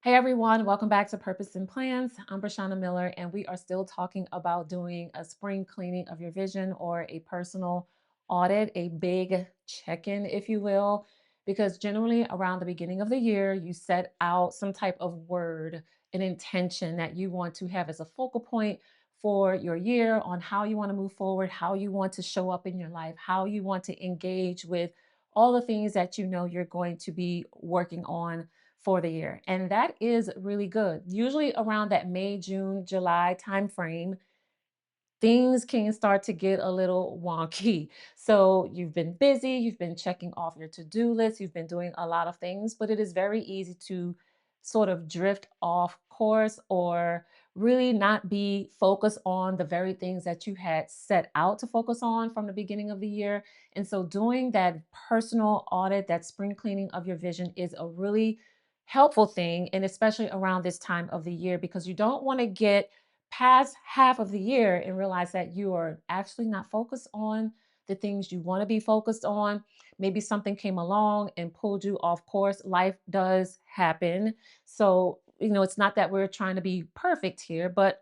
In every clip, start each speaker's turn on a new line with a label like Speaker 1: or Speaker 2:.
Speaker 1: Hey everyone, welcome back to Purpose and Plans. I'm Brashana Miller, and we are still talking about doing a spring cleaning of your vision or a personal audit, a big check in, if you will, because generally around the beginning of the year, you set out some type of word, an intention that you want to have as a focal point for your year on how you want to move forward, how you want to show up in your life, how you want to engage with all the things that you know you're going to be working on for the year. And that is really good. Usually around that May, June, July timeframe, things can start to get a little wonky. So you've been busy, you've been checking off your to-do list, you've been doing a lot of things, but it is very easy to sort of drift off course or really not be focused on the very things that you had set out to focus on from the beginning of the year. And so doing that personal audit, that spring cleaning of your vision is a really helpful thing, and especially around this time of the year because you don't want to get past half of the year and realize that you are actually not focused on the things you want to be focused on. Maybe something came along and pulled you off course. Life does happen. So, it's not that we're trying to be perfect here, but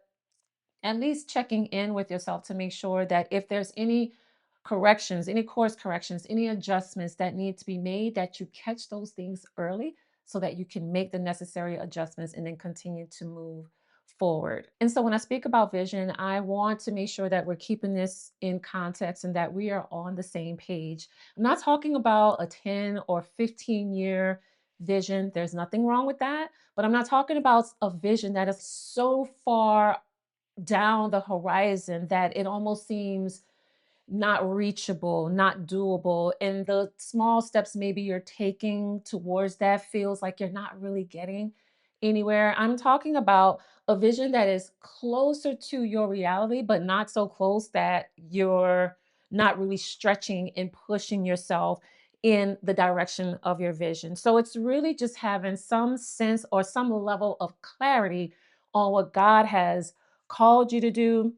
Speaker 1: at least checking in with yourself to make sure that if there's any corrections, any course corrections, any adjustments that need to be made, that you catch those things early so that you can make the necessary adjustments and then continue to move forward. And so when I speak about vision, I want to make sure that we're keeping this in context and that we are on the same page. I'm not talking about a 10 or 15-year vision. There's nothing wrong with that. But I'm not talking about a vision that is so far down the horizon that it almost seems not reachable, not doable. And the small steps maybe you're taking towards that feels like you're not really getting anywhere. I'm talking about a vision that is closer to your reality, but not so close that you're not really stretching and pushing yourself in the direction of your vision. So it's really just having some sense or some level of clarity on what God has called you to do.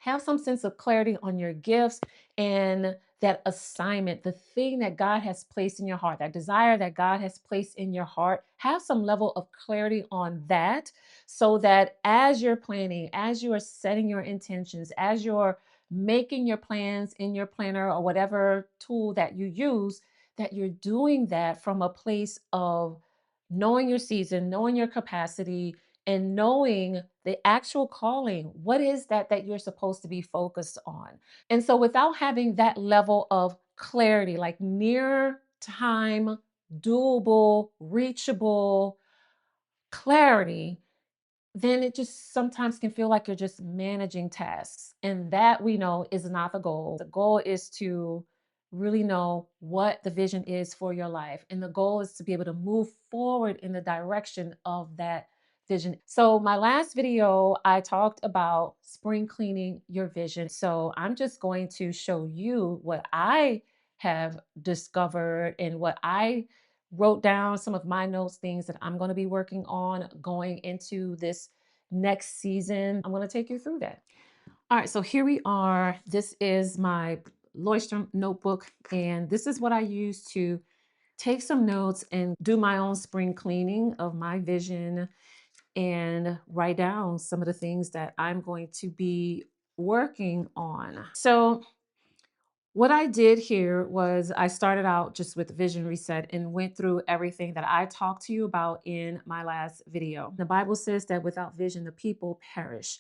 Speaker 1: Have some sense of clarity on your gifts and that assignment, the thing that God has placed in your heart, that desire that God has placed in your heart. Have some level of clarity on that so that as you're planning, as you are setting your intentions, as you're making your plans in your planner or whatever tool that you use, that you're doing that from a place of knowing your season, knowing your capacity, and knowing the actual calling. What is that you're supposed to be focused on? And so without having that level of clarity, like near time, doable, reachable clarity, then it just sometimes can feel like you're just managing tasks. And that we know is not the goal. The goal is to really know what the vision is for your life. And the goal is to be able to move forward in the direction of that vision. So, my last video, I talked about spring cleaning your vision. So, I'm just going to show you what I have discovered and what I wrote down, some of my notes, things that I'm going to be working on going into this next season. I'm going to take you through that. All right, so here we are. This is my Leuchtturm notebook, and this is what I use to take some notes and do my own spring cleaning of my vision and write down some of the things that I'm going to be working on. So, what I did here was I started out just with vision reset and went through everything that I talked to you about in my last video. The Bible says that without vision, the people perish.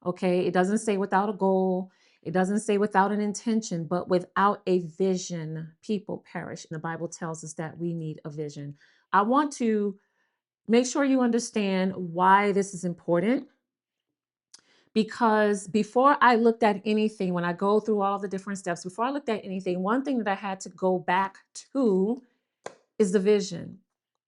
Speaker 1: Okay. It doesn't say without a goal, it doesn't say without an intention, but without a vision, people perish. And the Bible tells us that we need a vision. I want to make sure you understand why this is important because before I looked at anything, when I go through all the different steps, before I looked at anything, one thing that I had to go back to is the vision.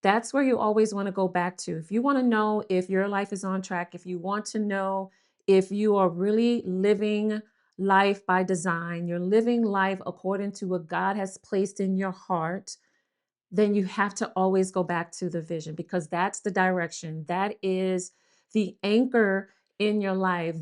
Speaker 1: That's where you always want to go back to. If you want to know if your life is on track, if you want to know if you are really living life by design, you're living life according to what God has placed in your heart, then you have to always go back to the vision because that's the direction. That is the anchor in your life.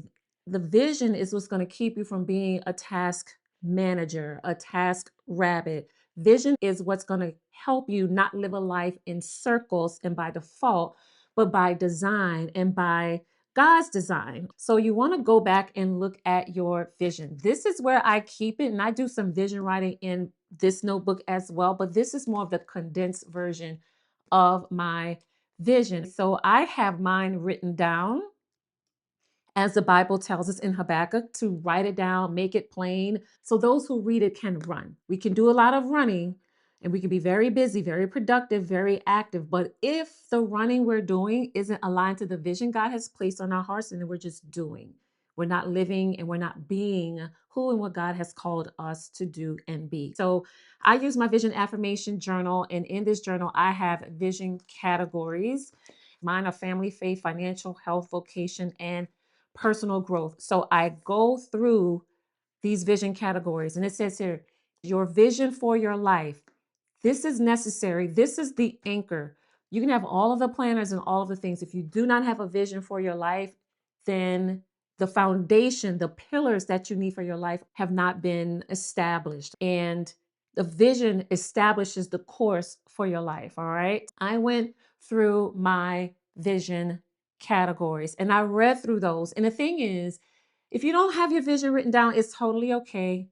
Speaker 1: The vision is what's going to keep you from being a task manager, a task rabbit. Vision is what's going to help you not live a life in circles and by default, but by design and by God's design. So you want to go back and look at your vision. This is where I keep it, and I do some vision writing in this notebook as well, but this is more of the condensed version of my vision. So I have mine written down as the Bible tells us in Habakkuk, to write it down, make it plain, so those who read it can run. We can do a lot of running and we can be very busy, very productive, very active. But if the running we're doing isn't aligned to the vision God has placed on our hearts, and then we're just doing, we're not living and we're not being who and what God has called us to do and be. So I use my vision affirmation journal, and in this journal, I have vision categories. Mine are family, faith, financial, health, vocation, and personal growth. So I go through these vision categories, and it says here, your vision for your life. This is necessary. This is the anchor. You can have all of the planners and all of the things. If you do not have a vision for your life, then the foundation, the pillars that you need for your life have not been established. And the vision establishes the course for your life. All right. I went through my vision categories and I read through those. And the thing is, if you don't have your vision written down, it's totally okay.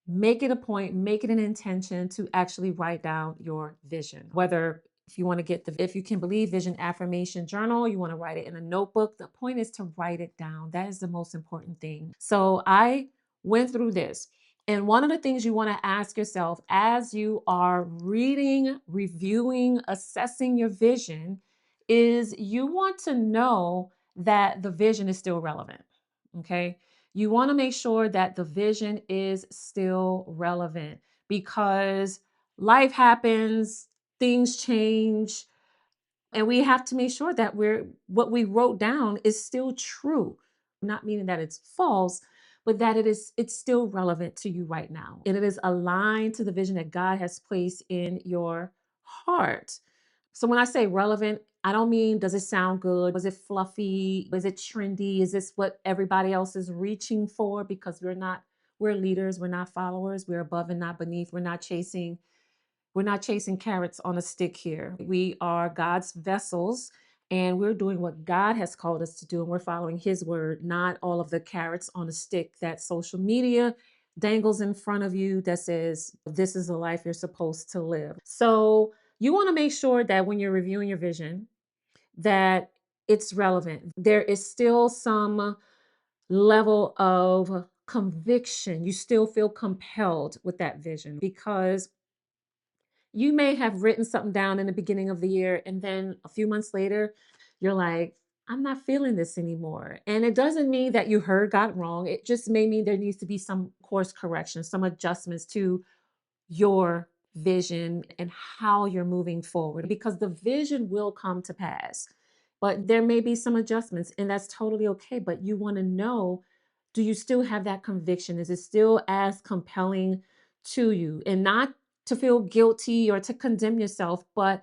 Speaker 1: Make it a point, make it an intention to actually write down your vision. Whether if you want to get the If You Can Believe Vision Affirmation Journal, you want to write it in a notebook. The point is to write it down. That is the most important thing. So I went through this. And one of the things you want to ask yourself as you are reading, reviewing, assessing your vision is you want to know that the vision is still relevant. Okay. You want to make sure that the vision is still relevant because life happens, things change, and we have to make sure that what we wrote down is still true. Not meaning that it's false, but that it's still relevant to you right now. And it is aligned to the vision that God has placed in your heart. So when I say relevant, I don't mean does it sound good? Was it fluffy? Is it trendy? Is this what everybody else is reaching for? Because we're leaders, we're not followers, we're above and not beneath. We're not chasing carrots on a stick here. We are God's vessels and we're doing what God has called us to do. And we're following his word, not all of the carrots on a stick that social media dangles in front of you that says, this is the life you're supposed to live. So you want to make sure that when you're reviewing your vision, that it's relevant. There is still some level of conviction. You still feel compelled with that vision because you may have written something down in the beginning of the year, and then a few months later, you're like, I'm not feeling this anymore. And it doesn't mean that you heard God wrong. It just may mean there needs to be some course correction, some adjustments to your vision and how you're moving forward because the vision will come to pass. But there may be some adjustments, and that's totally okay. But you want to know, do you still have that conviction? Is it still as compelling to you? And not to feel guilty or to condemn yourself, but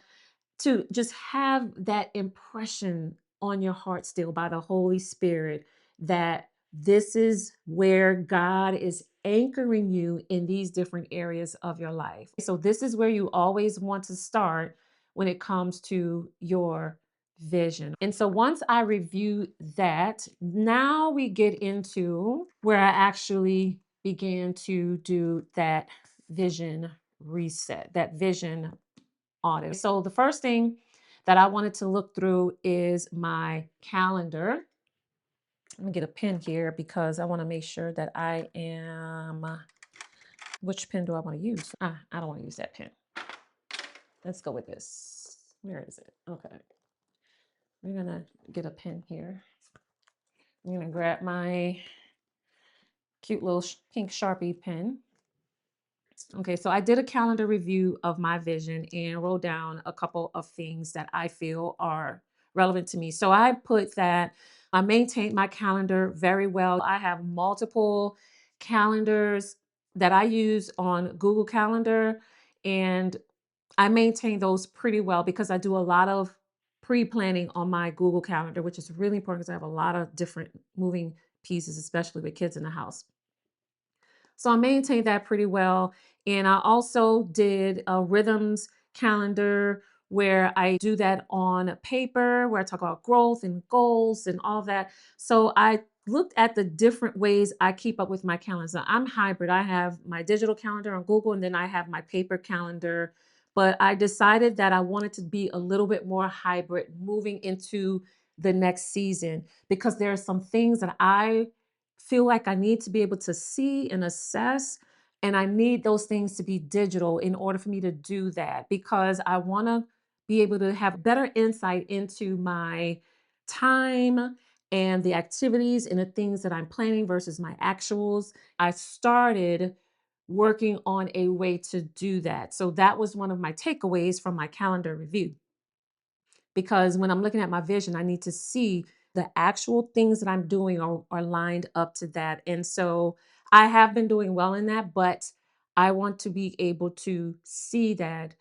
Speaker 1: to just have that impression on your heart still by the Holy Spirit that this is where God is anchoring you in these different areas of your life. So, this is where you always want to start when it comes to your vision. And so, once I review that, now we get into where I actually began to do that vision reset, that vision audit. So the first thing that I wanted to look through is my calendar. Let me get a pen here because I want to make sure that I am. Which pen do I want to use? I don't want to use that pen. Let's go with this. Where is it? Okay. We're going to get a pen here. I'm going to grab my cute little pink Sharpie pen. Okay, so I did a calendar review of my vision and wrote down a couple of things that I feel are relevant to me. So I put that I maintained my calendar very well. I have multiple calendars that I use on Google Calendar, and I maintain those pretty well because I do a lot of pre-planning on my Google Calendar, which is really important because I have a lot of different moving pieces, especially with kids in the house. So I maintained that pretty well. And I also did a rhythms calendar where I do that on paper, where I talk about growth and goals and all that. So I looked at the different ways I keep up with my calendar. So I'm hybrid. I have my digital calendar on Google and then I have my paper calendar. But I decided that I wanted to be a little bit more hybrid moving into the next season because there are some things that I feel like I need to be able to see and assess. And I need those things to be digital in order for me to do that because I want to be able to have better insight into my time and the activities and the things that I'm planning versus my actuals. I started working on a way to do that. So that was one of my takeaways from my calendar review because when I'm looking at my vision, I need to see the actual things that I'm doing are lined up to that. And so I have been doing well in that, but I want to be able to see that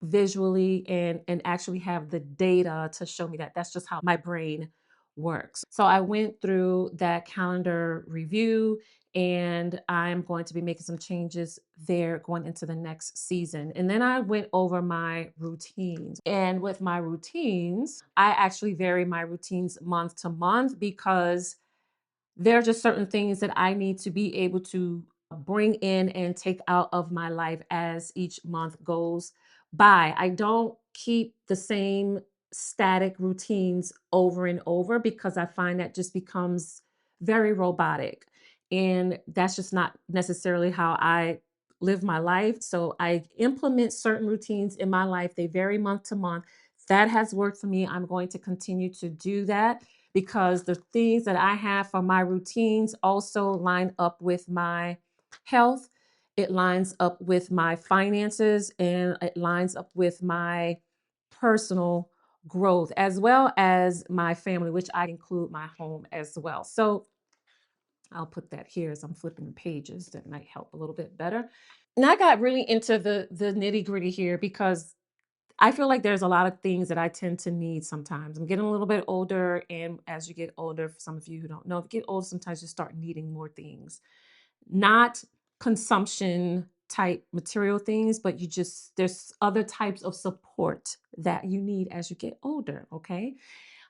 Speaker 1: visually and actually have the data to show me that. That's just how my brain works. So I went through that calendar review and I'm going to be making some changes there going into the next season. And then I went over my routines. And with my routines, I actually vary my routines month to month because there are just certain things that I need to be able to bring in and take out of my life as each month goes by. I don't keep the same static routines over and over because I find that just becomes very robotic. And that's just not necessarily how I live my life. So I implement certain routines in my life. They vary month to month. That has worked for me. I'm going to continue to do that because the things that I have for my routines also line up with my health. It lines up with my finances and it lines up with my personal growth as well as my family, which I include my home as well. So I'll put that here as I'm flipping pages. That might help a little bit better. And I got really into the nitty gritty here because I feel like there's a lot of things that I tend to need sometimes. I'm getting a little bit older, and as you get older, for some of you who don't know, if you get older, sometimes you start needing more things. Not consumption type material things, but there's other types of support that you need as you get older, okay?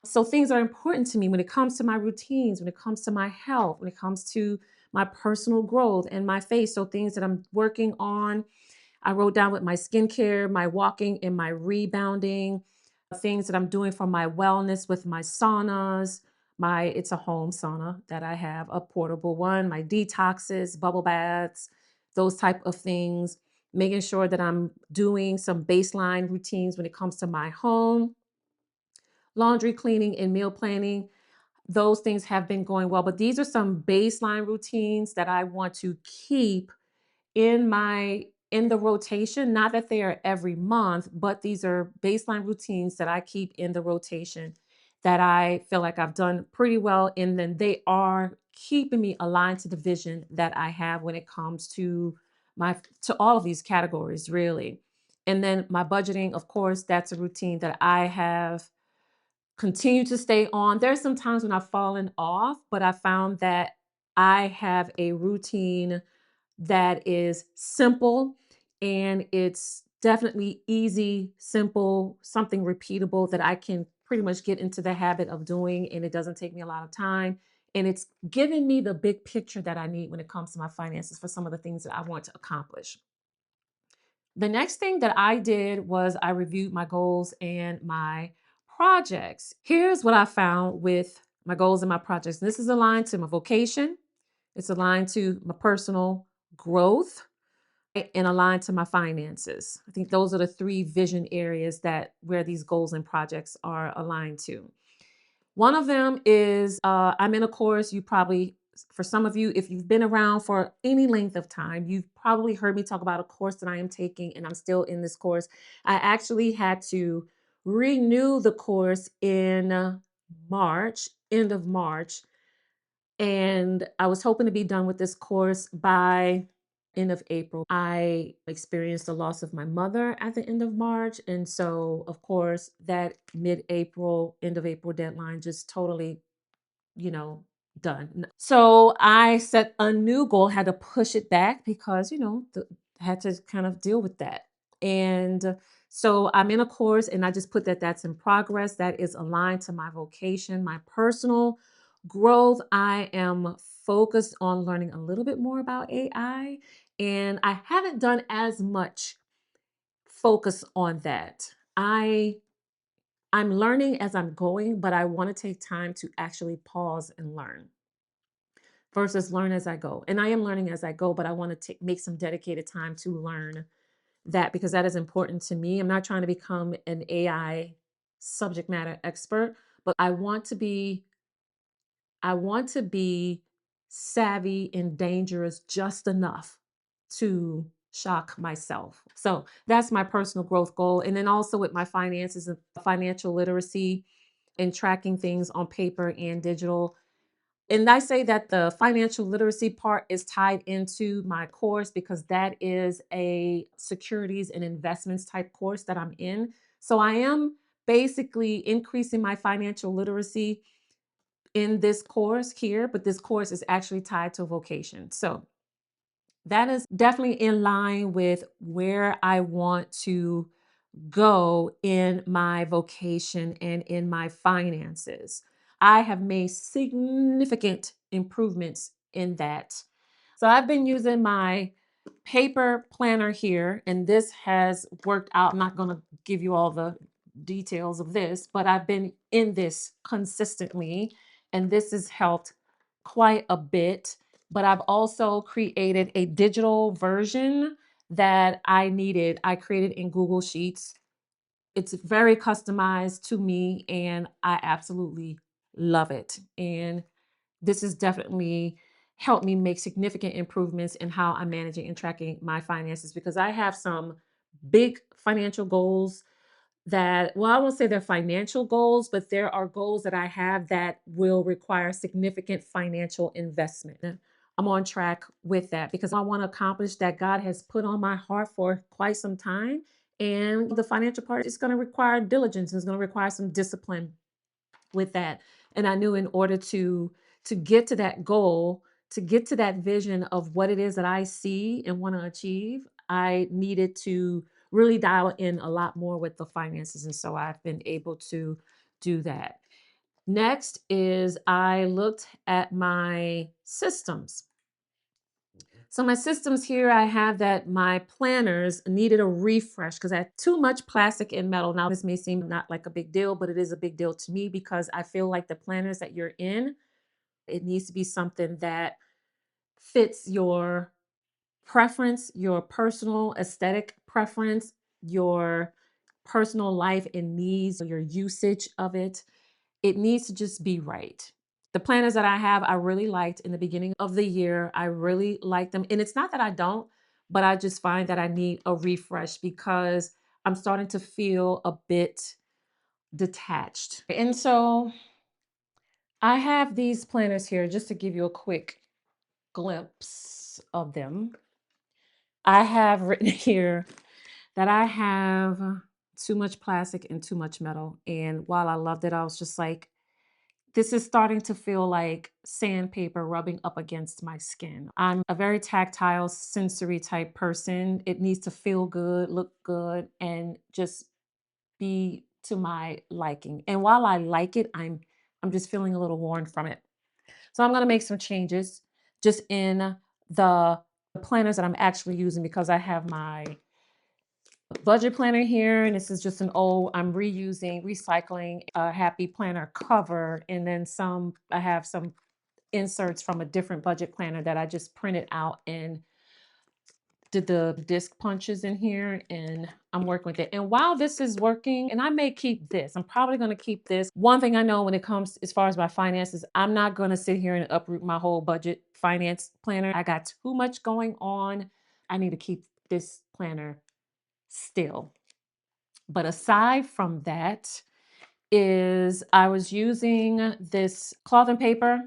Speaker 1: So things are important to me when it comes to my routines, when it comes to my health, when it comes to my personal growth and my faith. So things that I'm working on, I wrote down with my skincare, my walking, and my rebounding, things that I'm doing for my wellness with my saunas. It's a home sauna that I have, a portable one, my detoxes, bubble baths, those type of things. Making sure that I'm doing some baseline routines when it comes to my home, laundry, cleaning, and meal planning. Those things have been going well, but these are some baseline routines that I want to keep in the rotation. Not that they are every month, but these are baseline routines that I keep in the rotation that I feel like I've done pretty well, and then they are keeping me aligned to the vision that I have when it comes to my to all of these categories, really. And then my budgeting, of course, that's a routine that I have continued to stay on. There's some times when I've fallen off, but I found that I have a routine that is simple and it's definitely easy, simple, something repeatable that I can pretty much get into the habit of doing. And it doesn't take me a lot of time. And it's giving me the big picture that I need when it comes to my finances for some of the things that I want to accomplish. The next thing that I did was I reviewed my goals and my projects. Here's what I found with my goals and my projects. This is aligned to my vocation, it's aligned to my personal growth and aligned to my finances. I think those are the three vision areas that where these goals and projects are aligned to. One of them is I'm in a course. You probably, for some of you, if you've been around for any length of time, you've probably heard me talk about a course that I am taking, and I'm still in this course. I actually had to renew the course in March, end of March, and I was hoping to be done with this course by end of April. I experienced the loss of my mother at the end of March. And so, of course, that mid-April, end of April deadline just totally, you know, done. So I set a new goal, had to push it back because, had to kind of deal with that. And So I'm in a course and I just put that that's in progress, that is aligned to my vocation, my personal growth. I am focused on learning a little bit more about AI, and I haven't done as much focus on that. I'm learning as I'm going, but I want to take time to actually pause and learn versus learn as I go. And I am learning as I go, but I want to make some dedicated time to learn that because that is important to me. I'm not trying to become an AI subject matter expert, but I want to be savvy and dangerous just enough to shock myself. So that's my personal growth goal. And then also with my finances and financial literacy and tracking things on paper and digital. And I say that the financial literacy part is tied into my course because that is a securities and investments type course that I'm in. So I am basically increasing my financial literacy in this course here, but this course is actually tied to vocation. So that is definitely in line with where I want to go in my vocation and in my finances. I have made significant improvements in that. So I've been using my paper planner here, and this has worked out. I'm not going to give you all the details of this, but I've been in this consistently, and this has helped quite a bit. But I've also created a digital version that I needed. I created in Google Sheets. It's very customized to me, and I absolutely love it. And this has definitely helped me make significant improvements in how I'm managing and tracking my finances because I have some big financial goals that, well, I won't say they're financial goals, but there are goals that I have that will require significant financial investment. I'm on track with that because I want to accomplish that God has put on my heart for quite some time. And the financial part is going to require diligence, it's going to require some discipline with that. And I knew in order to get to that goal, to get to that vision of what it is that I see and want to achieve, I needed to really dial in a lot more with the finances. And so I've been able to do that. Next is I looked at my systems. So my systems here, I have that my planners needed a refresh because I had too much plastic and metal. Now, this may seem not like a big deal, but it is a big deal to me because I feel like the planners that you're in, it needs to be something that fits your preference, your personal aesthetic preference, your personal life and needs, your usage of it. It needs to just be right. The planners that I have, I really liked in the beginning of the year. I really liked them. And it's not that I don't, but I just find that I need a refresh because I'm starting to feel a bit detached. And so I have these planners here just to give you a quick glimpse of them. I have written here that I have too much plastic and too much metal. And while I loved it, I was just like, this is starting to feel like sandpaper rubbing up against my skin. I'm a very tactile, sensory type person. It needs to feel good, look good, and just be to my liking. And while I like it, I'm just feeling a little worn from it. So I'm going to make some changes just in the planners that I'm actually using because I have my budget planner here, and this is just an old, I'm reusing, recycling a happy planner cover, and then I have some inserts from a different budget planner that I just printed out and did the disc punches in here, and I'm working with it. And while this is working, and I may keep this, I'm probably going to keep this. One thing I know when it comes as far as my finances, I'm not going to sit here and uproot my whole budget finance planner. I got too much going on. I need to keep this planner still. But aside from that, is I was using this cloth and paper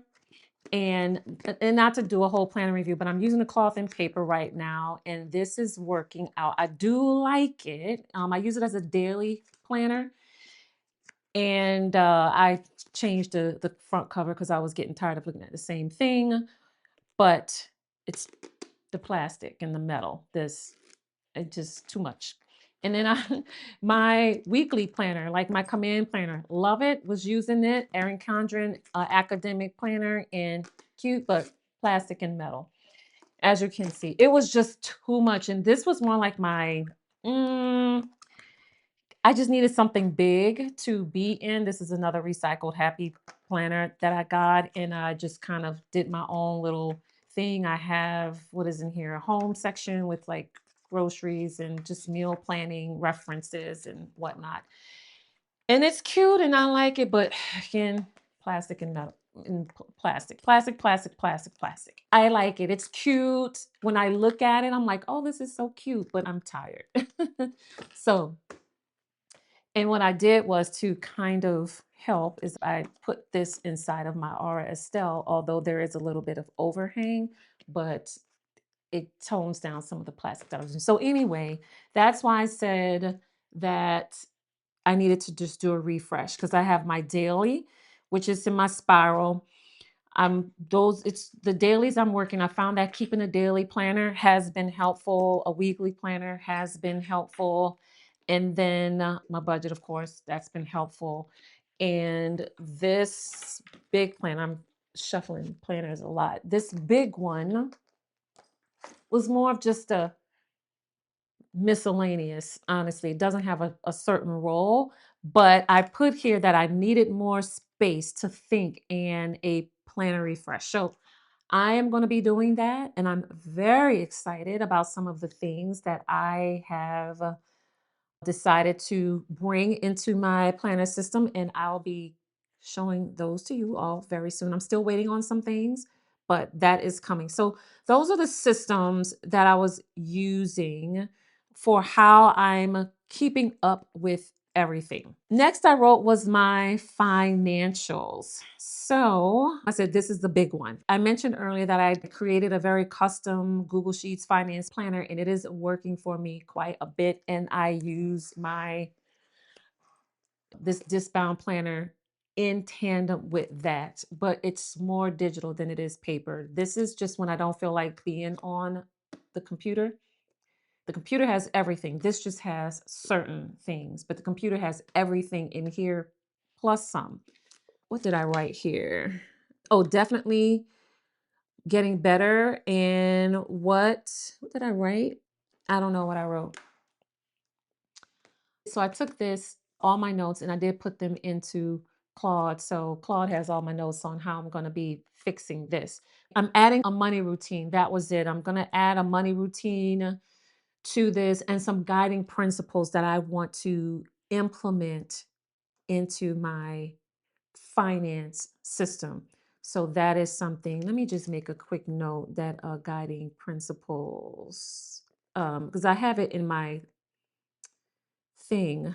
Speaker 1: and not to do a whole planner review, but I'm using the cloth and paper right now, and this is working out. I do like it. I use it as a daily planner, and I changed the front cover because I was getting tired of looking at the same thing. But it's the plastic and the metal. This it's just too much. And then my weekly planner, like my command planner, love it. Was using it. Erin Condren academic planner, and cute, but plastic and metal. As you can see, it was just too much. And this was more like my, mm, I just needed something big to be in. This is another recycled happy planner that I got. And I just kind of did my own little thing. I have, what is in here? A home section with like groceries and just meal planning references and whatnot. And it's cute and I like it, but again, plastic and metal and plastic. I like it. It's cute. When I look at it, I'm like, oh, this is so cute, but I'm tired. So, and what I did was to kind of help is I put this inside of my Aura Estelle, although there is a little bit of overhang, but it tones down some of the plastic that I was using. So anyway, that's why I said that I needed to just do a refresh because I have my daily, which is in my spiral. Those it's the dailies I'm working. I found that keeping a daily planner has been helpful. A weekly planner has been helpful. And then my budget, of course, that's been helpful. And this big plan, I'm shuffling planners a lot. This big one was more of just a miscellaneous, honestly. It doesn't have a certain role, but I put here that I needed more space to think and a planner refresh. So I am going to be doing that, and I'm very excited about some of the things that I have decided to bring into my planner system, and I'll be showing those to you all very soon. I'm still waiting on some things, but that is coming. So, those are the systems that I was using for how I'm keeping up with everything. Next, I wrote was my financials. So, I said this is the big one. I mentioned earlier that I created a very custom Google Sheets finance planner, and it is working for me quite a bit. And I use my this discbound planner in tandem with that, but it's more digital than it is paper. This is just when I don't feel like being on the computer. The computer has everything. This just has certain things, but the computer has everything in here plus some. What did I write here? Oh, definitely getting better. And what did I write? I don't know what I wrote. So I took this, all my notes, and I did put them into Claude. So Claude has all my notes on how I'm going to be fixing this. I'm adding a money routine. That was it. I'm going to add a money routine to this and some guiding principles that I want to implement into my finance system. So that is something. Let me just make a quick note that guiding principles, because I have it in my thing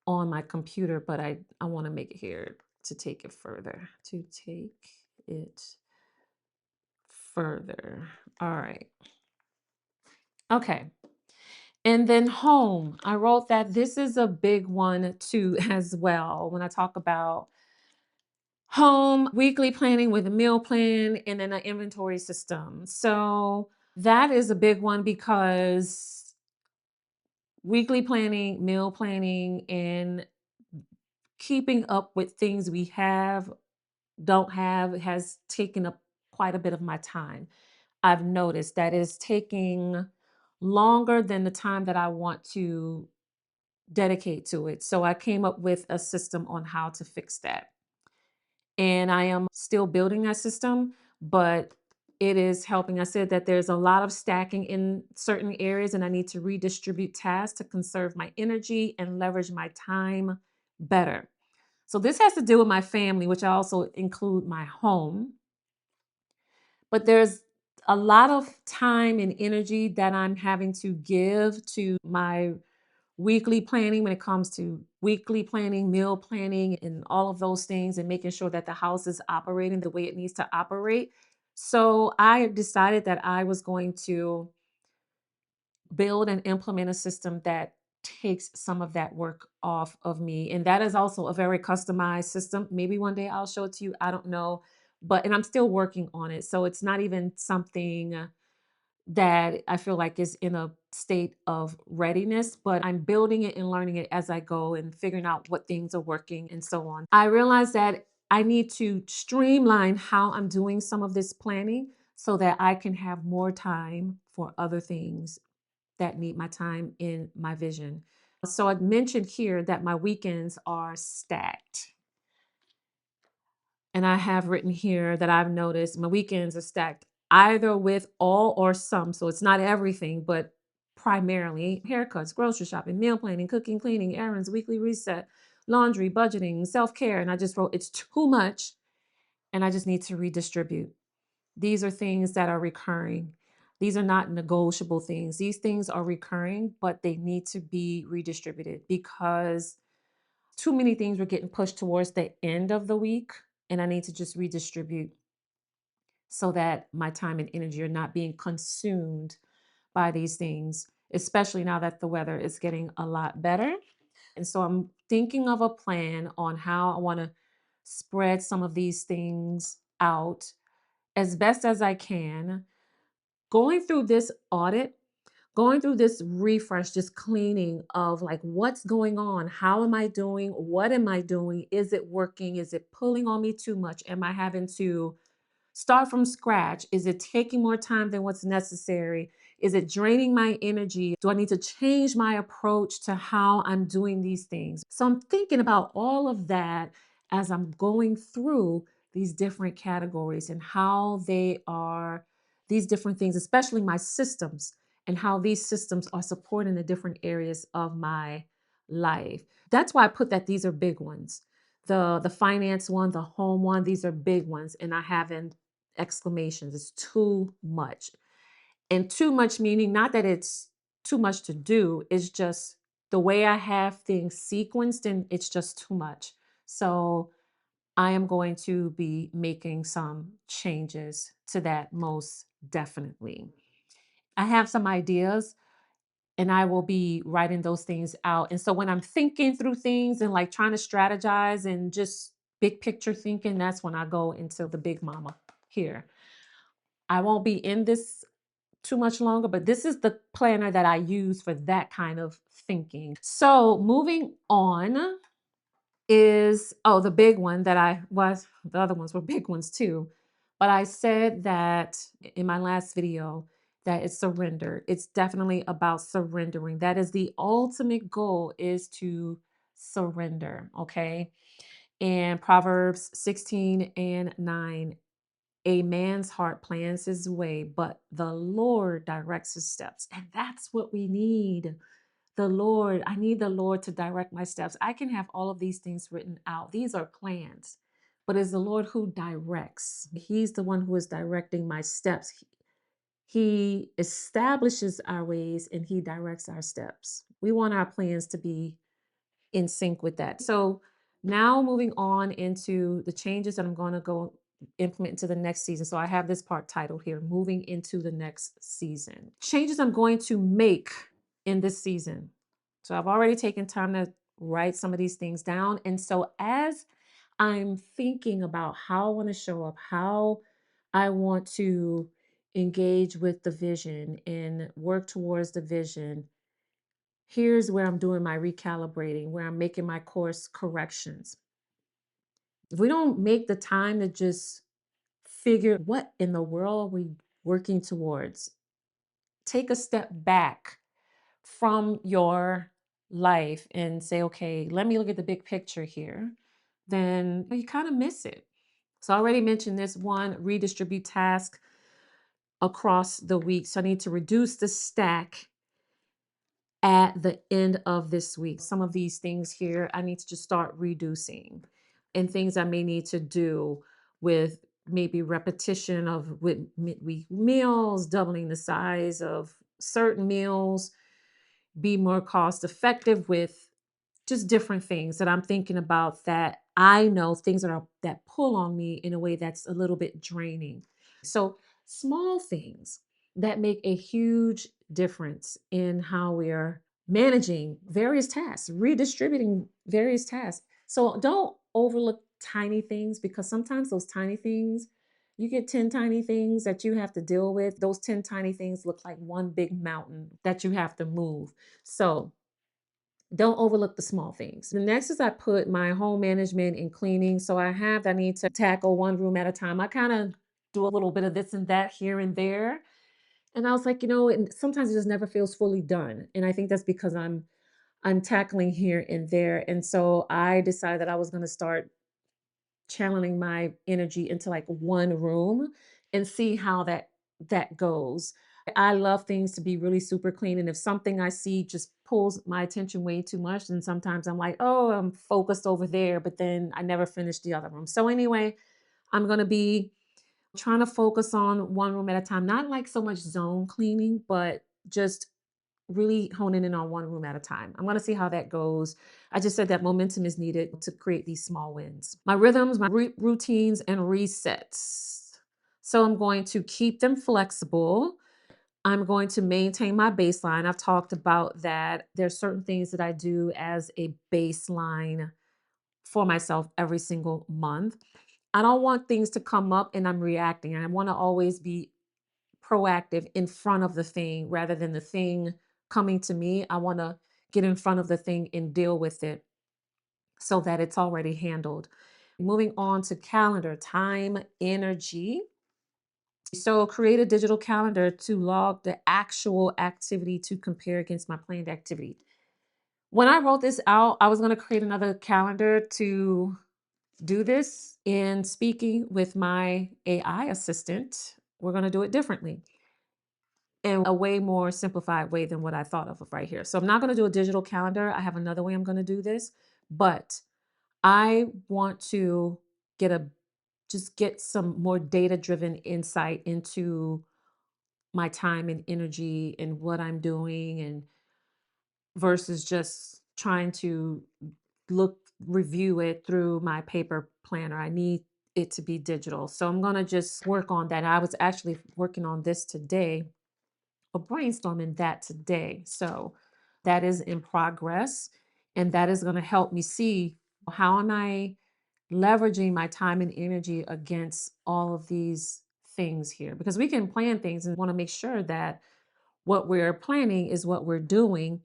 Speaker 1: on my computer, but I want to make it here to take it further. To take it further. All right. Okay. And then home. I wrote that this is a big one too, as well. When I talk about home, weekly planning with a meal plan, and then an inventory system. So that is a big one because weekly planning, meal planning, and keeping up with things we have, don't have has taken up quite a bit of my time. I've noticed that it's taking longer than the time that I want to dedicate to it. So I came up with a system on how to fix that. And I am still building that system, but it is helping. I said that there's a lot of stacking in certain areas, and I need to redistribute tasks to conserve my energy and leverage my time better. So this has to do with my family, which I also include my home. But there's a lot of time and energy that I'm having to give to my weekly planning when it comes to weekly planning, meal planning, and all of those things, and making sure that the house is operating the way it needs to operate. So I decided that I was going to build and implement a system that takes some of that work off of me. And that is also a very customized system. Maybe one day I'll show it to you. I don't know. But, and I'm still working on it. So it's not even something that I feel like is in a state of readiness, but I'm building it and learning it as I go and figuring out what things are working and so on. I realize that I need to streamline how I'm doing some of this planning so that I can have more time for other things that need my time in my vision. So I mentioned here that my weekends are stacked. And I have written here that I've noticed my weekends are stacked either with all or some. So it's not everything, but primarily haircuts, grocery shopping, meal planning, cooking, cleaning, errands, weekly reset, laundry, budgeting, self care. And I just wrote, it's too much. And I just need to redistribute. These are things that are recurring. These are not negotiable things. These things are recurring, but they need to be redistributed because too many things were getting pushed towards the end of the week. And I need to just redistribute so that my time and energy are not being consumed by these things, especially now that the weather is getting a lot better. And so I'm thinking of a plan on how I want to spread some of these things out as best as I can. Going through this audit, going through this refresh, this cleaning of like what's going on, how am I doing, what am I doing, is it working, is it pulling on me too much, am I having to start from scratch, is it taking more time than what's necessary, is it draining my energy, do I need to change my approach to how I'm doing these things. So I'm thinking about all of that as I'm going through these different categories and how they are, these different things, especially my systems, and how these systems are supporting the different areas of my life. That's why I put that these are big ones. The finance one, the home one, these are big ones. And I haven't exclamations. It's too much. And too much meaning not that it's too much to do, it's just the way I have things sequenced and it's just too much. So I am going to be making some changes to that most definitely. I have some ideas and I will be writing those things out. And so when I'm thinking through things and like trying to strategize and just big picture thinking, that's when I go into the big mama here. I won't be in this too much longer, but this is the planner that I use for that kind of thinking. So moving on is, oh, the big one that I was, the other ones were big ones too. But I said that in my last video that it's surrender. It's definitely about surrendering. That is the ultimate goal, is to surrender. Okay. And Proverbs 16:9, a man's heart plans his way, but the Lord directs his steps. And that's what we need. The Lord, I need the Lord to direct my steps. I can have all of these things written out. These are plans, but it's the Lord who directs. He's the one who is directing my steps. He establishes our ways and he directs our steps. We want our plans to be in sync with that. So now moving on into the changes that I'm going to go implement into the next season. So I have this part titled here, moving into the next season. Changes I'm going to make in this season. So I've already taken time to write some of these things down. And so as I'm thinking about how I want to show up, how I want to engage with the vision and work towards the vision, here's where I'm doing my recalibrating, where I'm making my course corrections. If we don't make the time to just figure what in the world are we working towards, take a step back from your life and say, okay, let me look at the big picture here, then you kind of miss it. So I already mentioned this one, redistribute task across the week. So I need to reduce the stack at the end of this week. Some of these things here, I need to just start reducing, and things I may need to do with maybe repetition of with midweek meals, doubling the size of certain meals, be more cost effective with just different things that I'm thinking about that I know things that are that pull on me in a way that's a little bit draining. So small things that make a huge difference in how we are managing various tasks, redistributing various tasks. So don't overlook tiny things because sometimes those tiny things You get 10 tiny things that you have to deal with. Those 10 tiny things look like one big mountain that you have to move. So don't overlook the small things. The next is I put my home management and cleaning. So I have, I need to tackle one room at a time. I kind of do a little bit of this and that here and there. And I was like, and sometimes it just never feels fully done. And I think that's because I'm tackling here and there. And so I decided that I was going to start channeling my energy into like one room and see how that goes. I love things to be really super clean, and if something I see just pulls my attention way too much, then sometimes I'm like, "Oh, I'm focused over there," but then I never finish the other room. So anyway, I'm going to be trying to focus on one room at a time, not like so much zone cleaning, but just really honing in on one room at a time. I'm going to see how that goes. I just said that momentum is needed to create these small wins. My rhythms, my routines, and resets. So I'm going to keep them flexible. I'm going to maintain my baseline. I've talked about that. There's certain things that I do as a baseline for myself every single month. I don't want things to come up and I'm reacting. I want to always be proactive in front of the thing rather than the thing coming to me. I want to get in front of the thing and deal with it so that it's already handled. Moving on to calendar, time, energy. So create a digital calendar to log the actual activity to compare against my planned activity. When I wrote this out, I was going to create another calendar to do this. In speaking with my AI assistant, we're going to do it differently in a way more simplified way than what I thought of right here. So I'm not going to do a digital calendar. I have another way I'm going to do this, but I want to get a just get some more data driven insight into my time and energy and what I'm doing and versus just trying to look review it through my paper planner. I need it to be digital. So I'm going to just work on that. I was actually working on this today, or brainstorming that today. So that is in progress and that is going to help me see how am I leveraging my time and energy against all of these things here, because we can plan things and want to make sure that what we're planning is what we're doing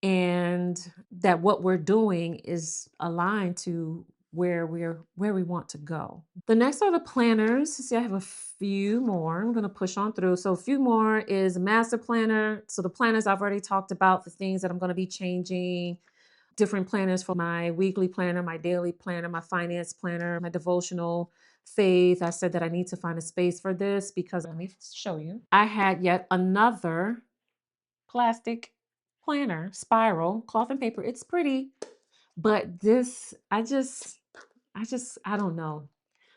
Speaker 1: and that what we're doing is aligned to where we want to go. The next are the planners. See, I have a few more. I'm going to push on through. So a few more is master planner. So the planners I've already talked about, the things that I'm going to be changing, different planners for my weekly planner, my daily planner, my finance planner, my devotional faith. I said that I need to find a space for this because let me show you. I had yet another plastic planner, spiral, cloth and paper. It's pretty, but this, I don't know.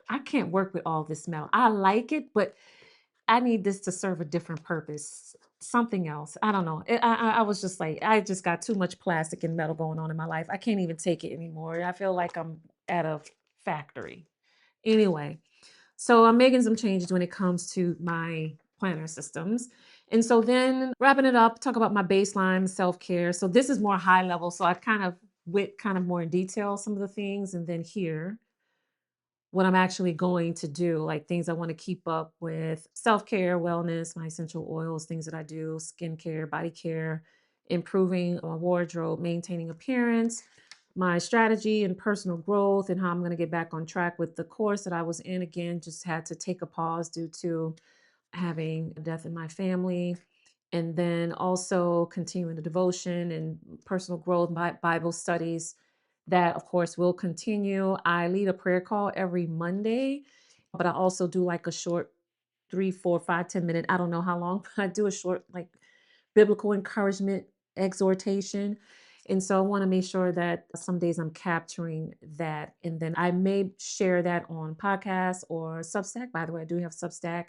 Speaker 1: I can't work with all this metal. I like it, but I need this to serve a different purpose, something else. I don't know. I was just like, I just got too much plastic and metal going on in my life. I can't even take it anymore. I feel like I'm at a factory. Anyway, so I'm making some changes when it comes to my planner systems. And so then wrapping it up, talk about my baseline self-care. So this is more high level. So I kind of went kind of more in detail some of the things. And then here, what I'm actually going to do, like things I want to keep up with self-care, wellness, my essential oils, things that I do, skincare, body care, improving my wardrobe, maintaining appearance, my strategy and personal growth, and how I'm going to get back on track with the course that I was in. Again, just had to take a pause due to having a death in my family. And then also continuing the devotion and personal growth, Bible studies that, of course, will continue. I lead a prayer call every Monday, but I also do like a short 3, 4, 5, 10 minute, I don't know how long, but I do a short, like biblical encouragement exhortation. And so I want to make sure that some days I'm capturing that. And then I may share that on podcasts or Substack. By the way, I do have Substack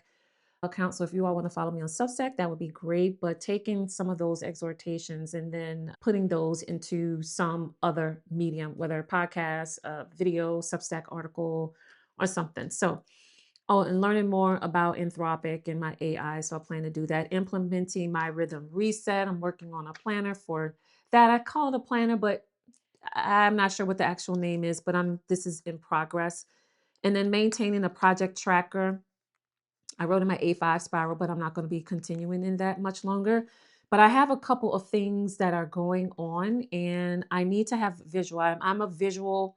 Speaker 1: account. So if you all want to follow me on Substack, that would be great. But taking some of those exhortations and then putting those into some other medium, whether podcast, video, Substack article, or something. So, oh, and learning more about Anthropic and my AI. So I plan to do that. Implementing my rhythm reset. I'm working on a planner for that. I call it a planner, but I'm not sure what the actual name is, but this is in progress. And then maintaining a project tracker. I wrote in my A5 spiral, but I'm not going to be continuing in that much longer. But I have a couple of things that are going on, and I need to have visual. I'm a visual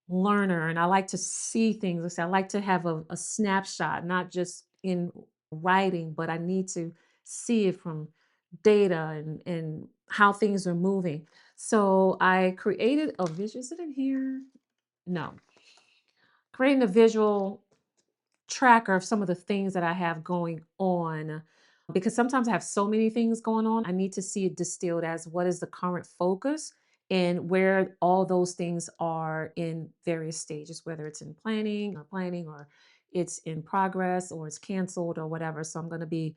Speaker 1: learner, and I like to see things. Like I say, I like to have a snapshot, not just in writing, but I need to see it from data and how things are moving. So I created a visual. Is it in here? No. Creating a visual tracker of some of the things that I have going on, because sometimes I have so many things going on. I need to see it distilled as what is the current focus and where all those things are in various stages, whether it's in planning or it's in progress or it's canceled or whatever. So I'm going to be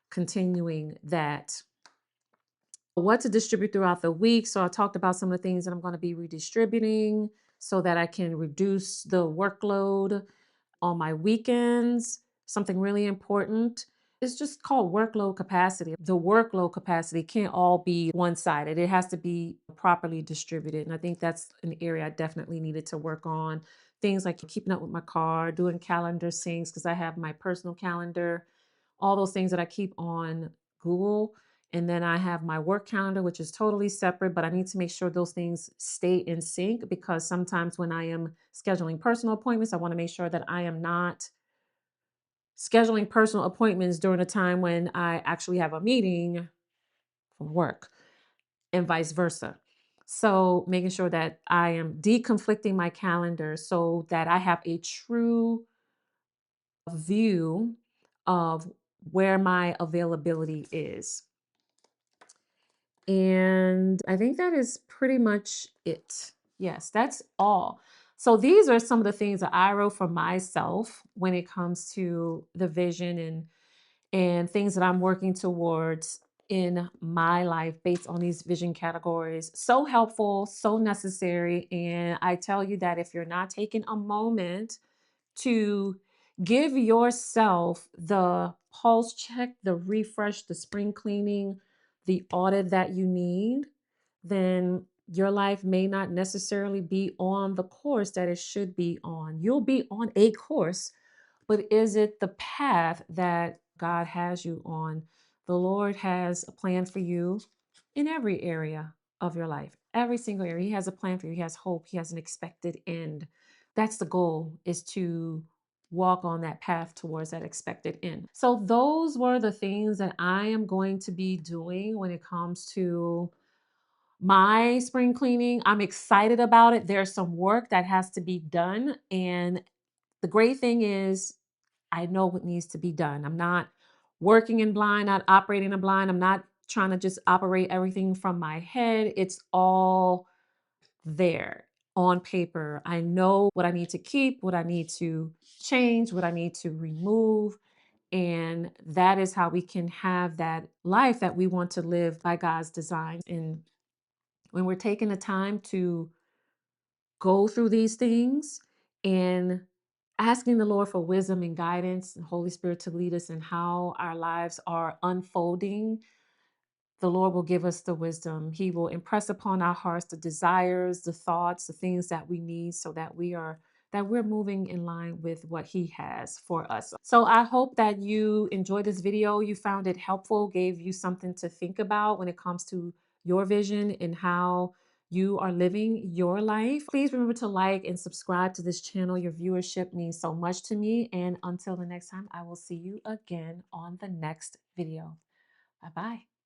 Speaker 1: continuing that. What to distribute throughout the week. So I talked about some of the things that I'm going to be redistributing so that I can reduce the workload on my weekends. Something really important is just called workload capacity. The workload capacity can't all be one sided, it has to be properly distributed. And I think that's an area I definitely needed to work on. Things like keeping up with my car, doing calendar syncs, because I have my personal calendar, all those things that I keep on Google. And then I have my work calendar, which is totally separate, but I need to make sure those things stay in sync because sometimes when I am scheduling personal appointments, I want to make sure that I am not scheduling personal appointments during a time when I actually have a meeting for work and vice versa. So making sure that I am deconflicting my calendar so that I have a true view of where my availability is. And I think that is pretty much it. Yes, that's all. So these are some of the things that I wrote for myself when it comes to the vision and things that I'm working towards in my life based on these vision categories. So helpful, so necessary. And I tell you that if you're not taking a moment to give yourself the pulse check, the refresh, the spring cleaning, the audit that you need, then your life may not necessarily be on the course that it should be on. You'll be on a course, but is it the path that God has you on? The Lord has a plan for you in every area of your life, every single area. He has a plan for you. He has hope. He has an expected end. That's the goal, is to walk on that path towards that expected end. So those were the things that I am going to be doing when it comes to my spring cleaning. I'm excited about it. There's some work that has to be done. And the great thing is, I know what needs to be done. I'm not working in blind, not operating in blind. I'm not trying to just operate everything from my head. It's all there on paper. I know what I need to keep, what I need to change, what I need to remove. And that is how we can have that life that we want to live by God's design. And when we're taking the time to go through these things and asking the Lord for wisdom and guidance and Holy Spirit to lead us in how our lives are unfolding, the Lord will give us the wisdom. He will impress upon our hearts the desires, the thoughts, the things that we need so that we're moving in line with what he has for us. So I hope that you enjoyed this video. You found it helpful, gave you something to think about when it comes to your vision and how you are living your life. Please remember to like and subscribe to this channel. Your viewership means so much to me. And until the next time, I will see you again on the next video. Bye-bye.